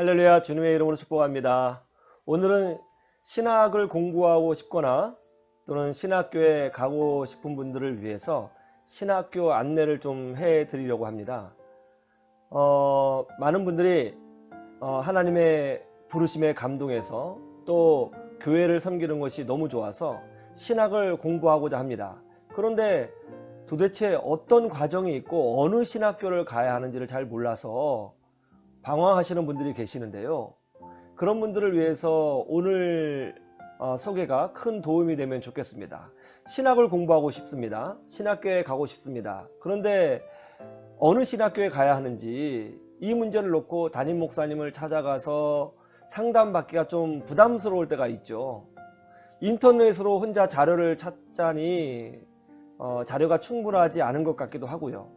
할렐루야, 주님의 이름으로 축복합니다. 오늘은 신학을 공부하고 싶거나 또는 신학교에 가고 싶은 분들을 위해서 신학교 안내를 좀 해드리려고 합니다. 많은 분들이 하나님의 부르심에 감동해서 또 교회를 섬기는 것이 너무 좋아서 신학을 공부하고자 합니다. 그런데 도대체 어떤 과정이 있고 어느 신학교를 가야 하는지를 잘 몰라서 방황하시는 분들이 계시는데요. 그런 분들을 위해서 오늘 소개가 큰 도움이 되면 좋겠습니다. 신학을 공부하고 싶습니다. 신학교에 가고 싶습니다. 그런데 어느 신학교에 가야 하는지 이 문제를 놓고 담임 목사님을 찾아가서 상담받기가 좀 부담스러울 때가 있죠. 인터넷으로 혼자 자료를 찾자니 자료가 충분하지 않은 것 같기도 하고요.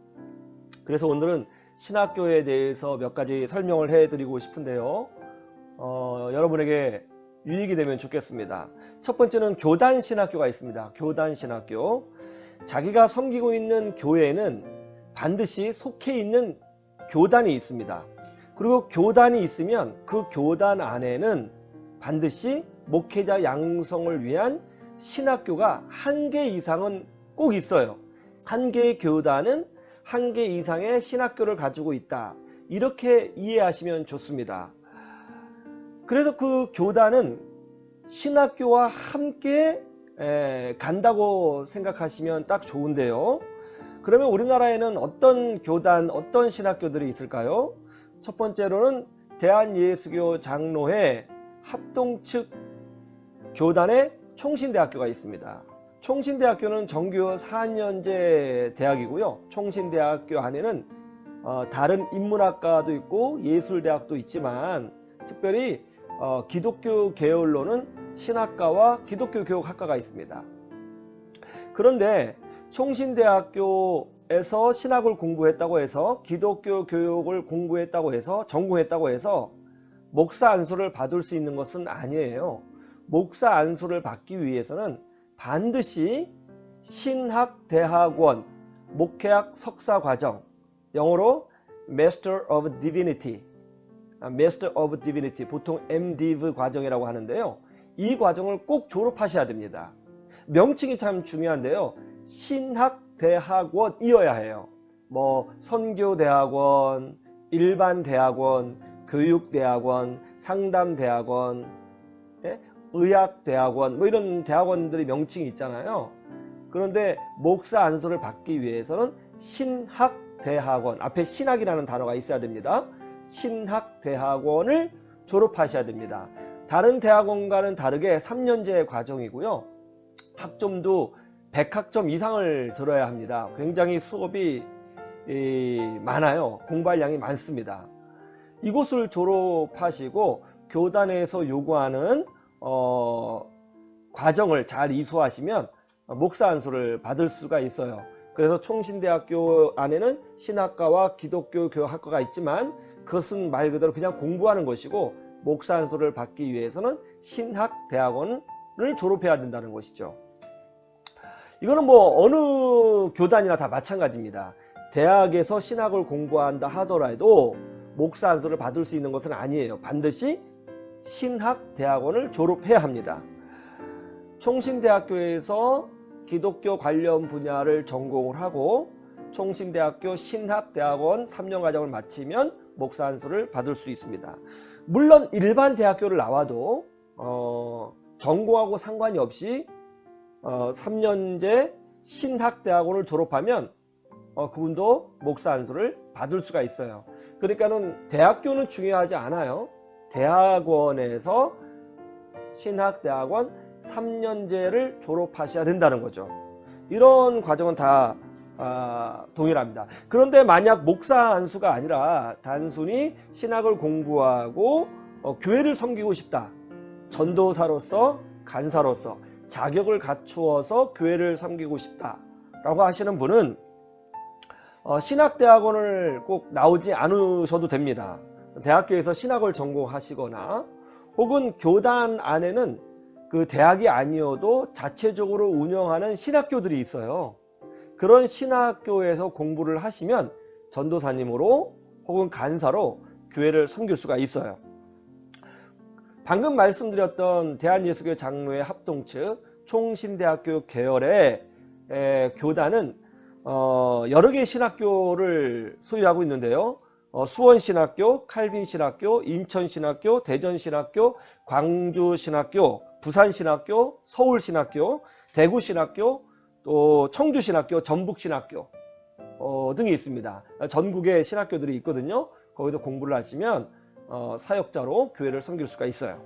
그래서 오늘은 신학교에 대해서 몇 가지 설명을 해드리고 싶은데요. 여러분에게 유익이 되면 좋겠습니다. 첫 번째는 교단 신학교가 있습니다. 교단 신학교. 자기가 섬기고 있는 교회에는 반드시 속해 있는 교단이 있습니다. 그리고 교단이 있으면 그 교단 안에는 반드시 목회자 양성을 위한 신학교가 한 개 이상은 꼭 있어요. 한 개의 교단은 한 개 이상의 신학교를 가지고 있다. 이렇게 이해하시면 좋습니다. 그래서 그 교단은 신학교와 함께 간다고 생각하시면 딱 좋은데요. 그러면 우리나라에는 어떤 교단, 어떤 신학교들이 있을까요? 첫 번째로는 대한예수교 장로회 합동측 교단의 총신대학교가 있습니다. 총신대학교는 정규 4년제 대학이고요. 총신대학교 안에는 다른 인문학과도 있고 예술대학도 있지만 특별히 기독교 계열로는 신학과와 기독교 교육학과가 있습니다. 그런데 총신대학교에서 신학을 공부했다고 해서 기독교 교육을 공부했다고 해서 전공했다고 해서 목사 안수를 받을 수 있는 것은 아니에요. 목사 안수를 받기 위해서는 반드시 신학대학원 목회학 석사과정, 영어로 Master of Divinity, Master of Divinity, 보통 MDiv 과정이라고 하는데요. 이 과정을 꼭 졸업하셔야 됩니다. 명칭이 참 중요한데요. 신학대학원이어야 해요. 뭐 선교대학원, 일반대학원, 교육대학원, 상담대학원, 의학대학원, 뭐 이런 대학원들이 명칭이 있잖아요. 그런데 목사 안수를 받기 위해서는 신학대학원, 앞에 신학이라는 단어가 있어야 됩니다. 신학대학원을 졸업하셔야 됩니다. 다른 대학원과는 다르게 3년제 과정이고요. 학점도 100학점 이상을 들어야 합니다. 굉장히 수업이 많아요. 공부할 양이 많습니다. 이곳을 졸업하시고 교단에서 요구하는 과정을 잘 이수하시면 목사 안수를 받을 수가 있어요. 그래서 총신대학교 안에는 신학과와 기독교 교육학과가 있지만 그것은 말 그대로 그냥 공부하는 것이고 목사 안수를 받기 위해서는 신학대학원을 졸업해야 된다는 것이죠. 이거는 뭐 어느 교단이나 다 마찬가지입니다. 대학에서 신학을 공부한다 하더라도 목사 안수를 받을 수 있는 것은 아니에요. 반드시 신학대학원을 졸업해야 합니다. 총신대학교에서 기독교 관련 분야를 전공을 하고 총신대학교 신학대학원 3년 과정을 마치면 목사 안수를 받을 수 있습니다. 물론 일반 대학교를 나와도 전공하고 상관이 없이 3년제 신학대학원을 졸업하면 그분도 목사 안수를 받을 수가 있어요. 그러니까는 대학교는 중요하지 않아요. 대학원에서 신학대학원 3년제를 졸업하셔야 된다는 거죠. 이런 과정은 다 동일합니다. 그런데 만약 목사 안수가 아니라 단순히 신학을 공부하고 교회를 섬기고 싶다. 전도사로서 간사로서 자격을 갖추어서 교회를 섬기고 싶다 라고 하시는 분은 신학대학원을 꼭 나오지 않으셔도 됩니다. 대학교에서 신학을 전공하시거나 혹은 교단 안에는 그 대학이 아니어도 자체적으로 운영하는 신학교들이 있어요. 그런 신학교에서 공부를 하시면 전도사님으로 혹은 간사로 교회를 섬길 수가 있어요. 방금 말씀드렸던 대한예수교 장로회 합동 측 총신대학교 계열의 교단은 여러 개의 신학교를 소유하고 있는데요. 수원신학교, 칼빈신학교, 인천신학교, 대전신학교, 광주신학교, 부산신학교, 서울신학교, 대구신학교, 또 청주신학교, 전북신학교 등이 있습니다. 전국에 신학교들이 있거든요. 거기서 공부를 하시면 사역자로 교회를 섬길 수가 있어요.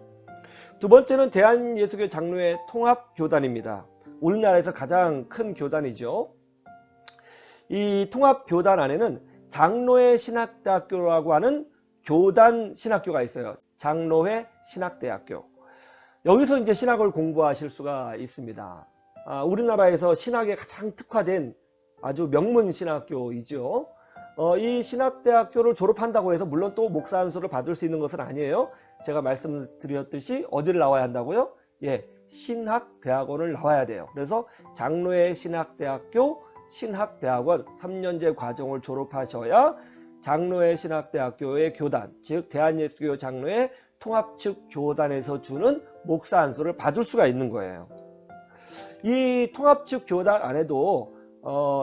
두 번째는 대한예수교 장로회 통합교단입니다. 우리나라에서 가장 큰 교단이죠. 이 통합교단 안에는 장로회 신학대학교라고 하는 교단 신학교가 있어요. 장로회 신학대학교. 여기서 이제 신학을 공부하실 수가 있습니다. 우리나라에서 신학에 가장 특화된 아주 명문 신학교이죠. 이 신학대학교를 졸업한다고 해서 물론 또 목사 안수를 받을 수 있는 것은 아니에요. 제가 말씀드렸듯이 어디를 나와야 한다고요? 예, 신학대학원을 나와야 돼요. 그래서 장로회 신학대학교 신학대학원 3년제 과정을 졸업하셔야 장로회 신학대학교의 교단, 즉 대한예수교 장로회 통합측 교단에서 주는 목사 안수를 받을 수가 있는 거예요. 이 통합측 교단 안에도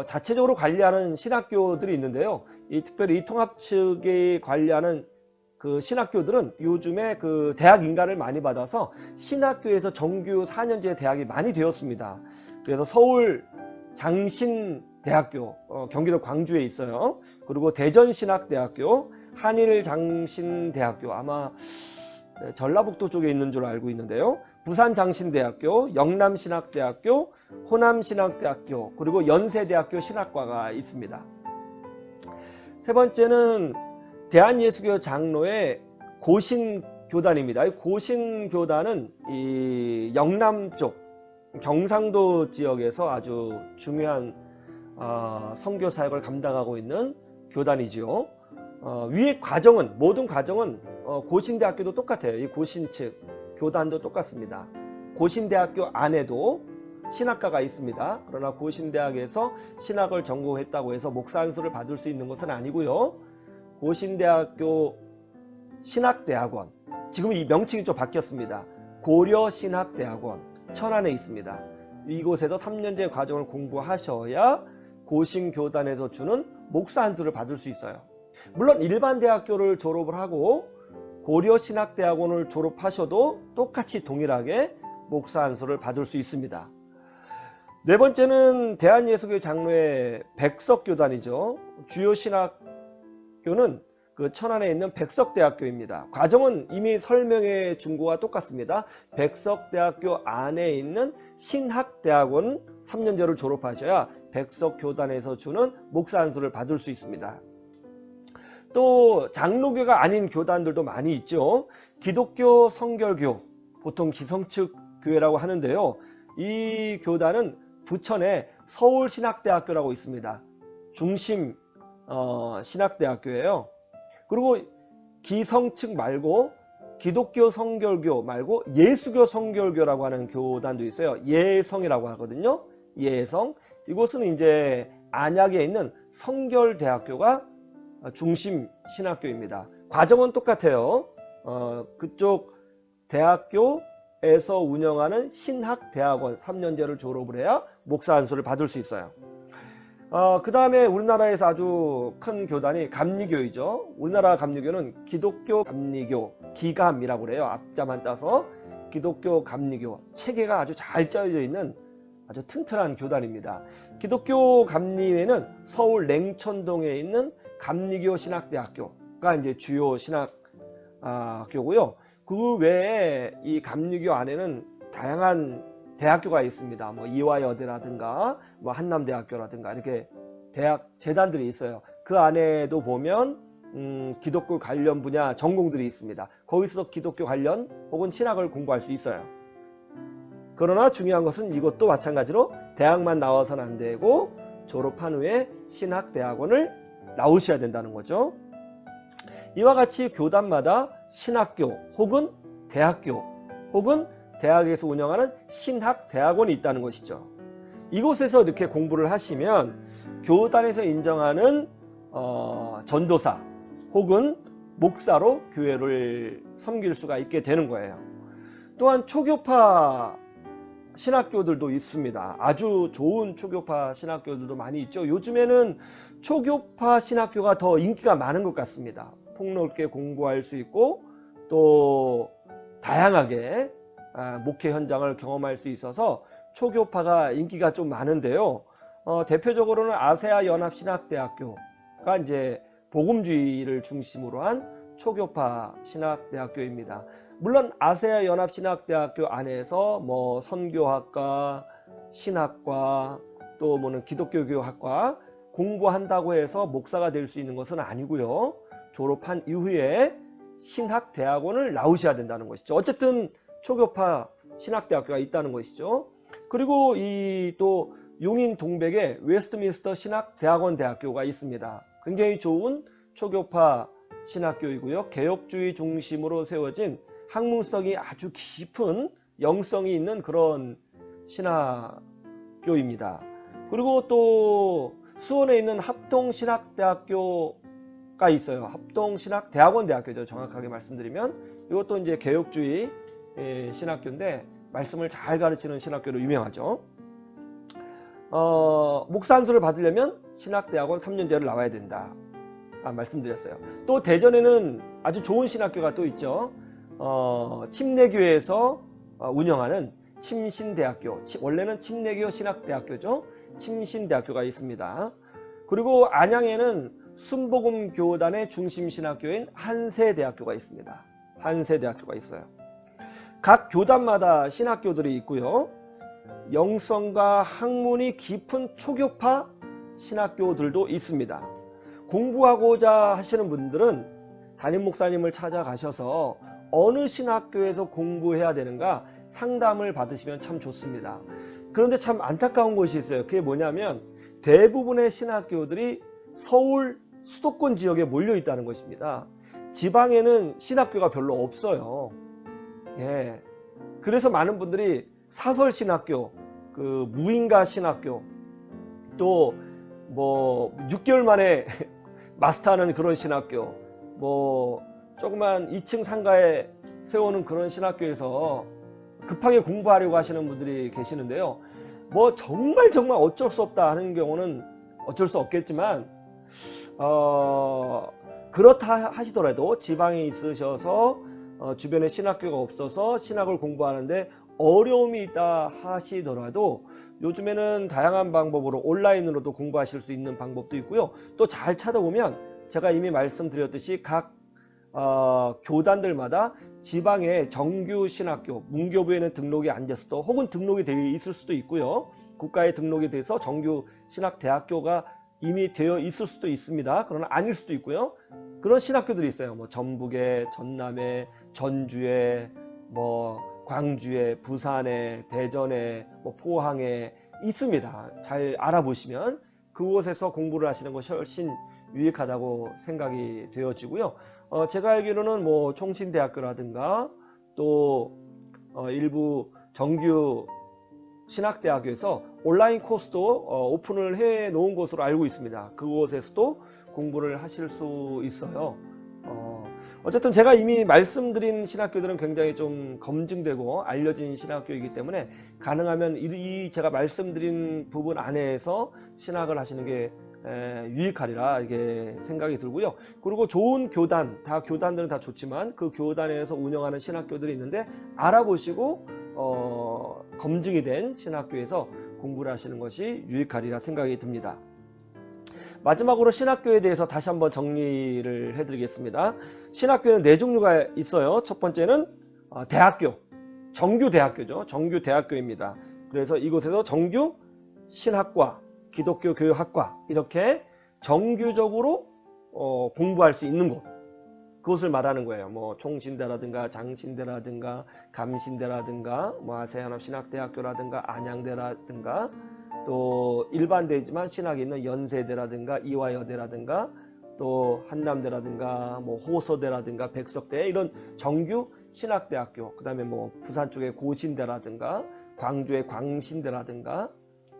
자체적으로 관리하는 신학교들이 있는데요. 특별히 이 통합측이 관리하는 그 신학교들은 요즘에 그 대학 인가를 많이 받아서 신학교에서 정규 4년제 대학이 많이 되었습니다. 그래서 서울 장신대학교, 경기도 광주에 있어요. 그리고 대전신학대학교, 한일장신대학교, 아마 전라북도 쪽에 있는 줄 알고 있는데요. 부산장신대학교, 영남신학대학교, 호남신학대학교, 그리고 연세대학교 신학과가 있습니다. 세 번째는 대한예수교 장로회 고신교단입니다. 이 고신교단은 이 영남 쪽 경상도 지역에서 아주 중요한 선교 사역을 감당하고 있는 교단이죠. 위의 과정은, 모든 과정은 고신대학교도 똑같아요. 이 고신 측 교단도 똑같습니다. 고신대학교 안에도 신학과가 있습니다. 그러나 고신대학에서 신학을 전공했다고 해서 목사 안수를 받을 수 있는 것은 아니고요. 고신대학교 신학대학원, 지금 이 명칭이 좀 바뀌었습니다. 고려신학대학원 천안에 있습니다. 이곳에서 3년제 과정을 공부하셔야 고신교단에서 주는 목사 안수를 받을 수 있어요. 물론 일반 대학교를 졸업을 하고 고려신학대학원을 졸업하셔도 똑같이 동일하게 목사 안수를 받을 수 있습니다. 네 번째는 대한예수교 장로회 백석교단이죠. 주요 신학교는 그 천안에 있는 백석대학교입니다. 과정은 이미 설명해 준 거와 똑같습니다. 백석대학교 안에 있는 신학대학원 3년제를 졸업하셔야 백석교단에서 주는 목사 안수를 받을 수 있습니다. 또 장로교가 아닌 교단들도 많이 있죠. 기독교 성결교, 보통 기성측 교회라고 하는데요. 이 교단은 부천에 서울신학대학교라고 있습니다. 중심 신학대학교예요. 그리고 기성측 말고 기독교 성결교 말고 예수교 성결교라고 하는 교단도 있어요. 예성이라고 하거든요. 예성. 이곳은 이제 안약에 있는 성결대학교가 중심 신학교입니다. 과정은 똑같아요. 그쪽 대학교에서 운영하는 신학대학원 3년제를 졸업을 해야 목사 안수를 받을 수 있어요. 그 다음에 우리나라에서 아주 큰 교단이 감리교이죠. 우리나라 감리교는 기독교 감리교, 기감이라고 그래요. 앞자만 따서 기독교 감리교, 체계가 아주 잘 짜여져 있는 아주 튼튼한 교단입니다. 기독교 감리회는 서울 냉천동에 있는 감리교 신학대학교가 이제 주요 신학교고요. 그 외에 이 감리교 안에는 다양한 대학교가 있습니다. 뭐 이화여대라든가 뭐 한남대학교라든가 이렇게 대학 재단들이 있어요. 그 안에도 보면 기독교 관련 분야 전공들이 있습니다. 거기서 기독교 관련 혹은 신학을 공부할 수 있어요. 그러나 중요한 것은 이것도 마찬가지로 대학만 나와서는 안 되고 졸업한 후에 신학대학원을 나오셔야 된다는 거죠. 이와 같이 교단마다 신학교 혹은 대학교 혹은 대학에서 운영하는 신학대학원이 있다는 것이죠. 이곳에서 이렇게 공부를 하시면 교단에서 인정하는 전도사 혹은 목사로 교회를 섬길 수가 있게 되는 거예요. 또한 초교파 신학교들도 있습니다. 아주 좋은 초교파 신학교들도 많이 있죠. 요즘에는 초교파 신학교가 더 인기가 많은 것 같습니다. 폭넓게 공부할 수 있고 또 다양하게 목회 현장을 경험할 수 있어서 초교파가 인기가 좀 많은데요. 대표적으로는 아세아 연합신학대학교가 이제 복음주의를 중심으로 한 초교파 신학대학교입니다. 물론 아세아 연합신학대학교 안에서 뭐 선교학과, 신학과, 또 뭐는 기독교 교학과 공부한다고 해서 목사가 될 수 있는 것은 아니고요. 졸업한 이후에 신학대학원을 나오셔야 된다는 것이죠. 어쨌든 초교파 신학대학교가 있다는 것이죠. 그리고 이 또 용인 동백에 웨스트민스터 신학대학원 대학교가 있습니다. 굉장히 좋은 초교파 신학교이고요. 개혁주의 중심으로 세워진 학문성이 아주 깊은 영성이 있는 그런 신학교입니다. 그리고 또 수원에 있는 합동신학대학교가 있어요. 합동신학대학원 대학교죠. 정확하게 말씀드리면 이것도 이제 개혁주의 신학교인데 말씀을 잘 가르치는 신학교로 유명하죠. 목사 안수를 받으려면 신학대학원 3년제를 나와야 된다. 말씀드렸어요. 또 대전에는 아주 좋은 신학교가 또 있죠. 침례교회에서 운영하는 침신대학교, 원래는 침례교 신학대학교죠. 침신대학교가 있습니다. 그리고 안양에는 순복음교단의 중심신학교인 한세대학교가 있습니다. 한세대학교가 있어요. 각 교단마다 신학교들이 있고요. 영성과 학문이 깊은 초교파 신학교들도 있습니다. 공부하고자 하시는 분들은 담임 목사님을 찾아가셔서 어느 신학교에서 공부해야 되는가 상담을 받으시면 참 좋습니다. 그런데 참 안타까운 것이 있어요. 그게 뭐냐면 대부분의 신학교들이 서울 수도권 지역에 몰려 있다는 것입니다. 지방에는 신학교가 별로 없어요. 예. 그래서 많은 분들이 사설 신학교, 그 무인가 신학교, 또 뭐 6개월 만에 마스터하는 그런 신학교, 뭐 조그만 2층 상가에 세우는 그런 신학교에서 급하게 공부하려고 하시는 분들이 계시는데요. 뭐 정말 어쩔 수 없다 하는 경우는 어쩔 수 없겠지만 그렇다 하시더라도 지방에 있으셔서 주변에 신학교가 없어서 신학을 공부하는데 어려움이 있다 하시더라도 요즘에는 다양한 방법으로 온라인으로도 공부하실 수 있는 방법도 있고요. 또 잘 찾아보면 제가 이미 말씀드렸듯이 각 교단들마다 지방의 정규 신학교, 문교부에는 등록이 안 됐어도 혹은 등록이 되어 있을 수도 있고요. 국가에 등록이 돼서 정규 신학대학교가 이미 되어 있을 수도 있습니다. 그러나 아닐 수도 있고요. 그런 신학교들이 있어요. 뭐 전북에, 전남에, 전주에, 뭐 광주에, 부산에, 대전에, 뭐 포항에 있습니다. 잘 알아보시면 그곳에서 공부를 하시는 것이 훨씬 유익하다고 생각이 되어지고요. 제가 알기로는 뭐 총신대학교라든가 또 일부 정규 신학대학교에서 온라인 코스도 오픈을 해 놓은 것으로 알고 있습니다. 그곳에서도 공부를 하실 수 있어요. 어쨌든 제가 이미 말씀드린 신학교들은 굉장히 좀 검증되고 알려진 신학교이기 때문에 가능하면 이 제가 말씀드린 부분 안에서 신학을 하시는 게 유익하리라 이게 생각이 들고요. 그리고 좋은 교단, 다 교단들은 다 좋지만 그 교단에서 운영하는 신학교들이 있는데 알아보시고 검증이 된 신학교에서 공부를 하시는 것이 유익하리라 생각이 듭니다. 마지막으로 신학교에 대해서 다시 한번 정리를 해드리겠습니다. 신학교는 4종류가 있어요. 첫 번째는 대학교, 정규대학교죠. 정규대학교입니다. 그래서 이곳에서 정규 신학과, 기독교 교육학과 이렇게 정규적으로 공부할 수 있는 곳, 그것을 말하는 거예요. 뭐 총신대라든가 장신대라든가 감신대라든가 뭐 아세아연합신학대학교라든가 안양대라든가 또 일반대지만 신학이 있는 연세대라든가 이화여대라든가 또 한남대라든가 뭐 호서대라든가 백석대 이런 정규 신학대학교, 그 다음에 뭐 부산 쪽에 고신대라든가 광주의 광신대라든가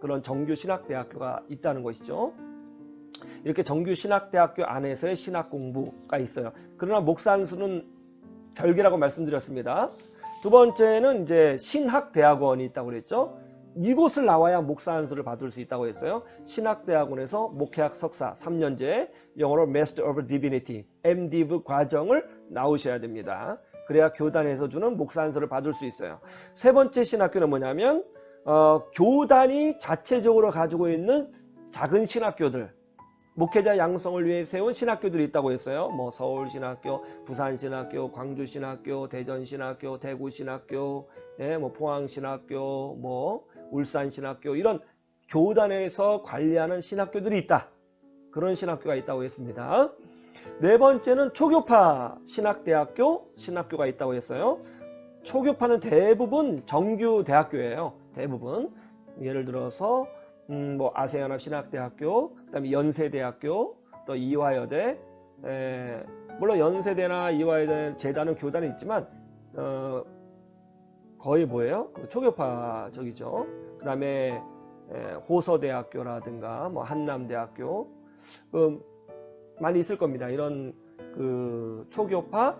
그런 정규 신학대학교가 있다는 것이죠. 이렇게 정규 신학대학교 안에서의 신학 공부가 있어요. 그러나 목사 안수는 별개라고 말씀드렸습니다. 두 번째는 이제 신학대학원이 있다고 그랬죠. 이곳을 나와야 목사 안수를 받을 수 있다고 했어요. 신학대학원에서 목회학 석사 3년제, 영어로 Master of Divinity, MDiv 과정을 나오셔야 됩니다. 그래야 교단에서 주는 목사 안수를 받을 수 있어요. 세 번째 신학교는 뭐냐면 교단이 자체적으로 가지고 있는 작은 신학교들, 목회자 양성을 위해 세운 신학교들이 있다고 했어요. 뭐 서울신학교, 부산신학교, 광주신학교, 대전신학교, 대구신학교, 예, 뭐 포항신학교, 뭐 울산신학교, 이런 교단에서 관리하는 신학교들이 있다. 그런 신학교가 있다고 했습니다. 네 번째는 초교파 신학교가 있다고 했어요. 초교파는 대부분 정규 대학교예요. 대부분. 예를 들어서 뭐 아세아나 신학대학교, 그다음에 연세대학교, 또 이화여대. 물론 연세대나 이화여대 재단은 교단이 있지만 거의 뭐예요? 초교파 적이죠. 그다음에 호서대학교라든가 뭐 한남대학교 많이 있을 겁니다. 이런 그 초교파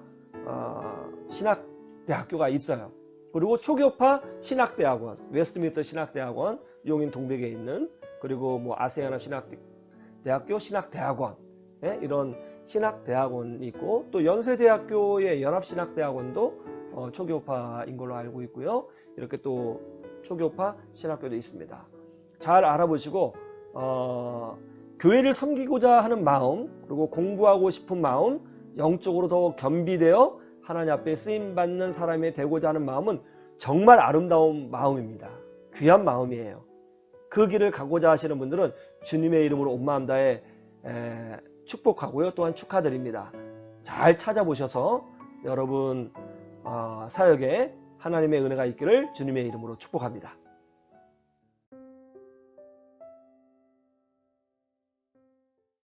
신학대학교가 있어요. 그리고 초교파 신학대학원, 웨스트민스터 신학대학원, 용인 동백에 있는, 그리고 뭐 아세아나 신학대학교 신학대학원, 예? 이런 신학대학원이 있고, 또 연세대학교의 연합신학대학원도 초교파인 걸로 알고 있고요. 이렇게 또 초교파 신학교도 있습니다. 잘 알아보시고 교회를 섬기고자 하는 마음, 그리고 공부하고 싶은 마음, 영적으로 더 겸비되어 하나님 앞에 쓰임받는 사람이 되고자 하는 마음은 정말 아름다운 마음입니다. 귀한 마음이에요. 그 길을 가고자 하시는 분들은 주님의 이름으로 온 마음 다해 축복하고요. 또한 축하드립니다. 잘 찾아보셔서 여러분 사역에 하나님의 은혜가 있기를 주님의 이름으로 축복합니다.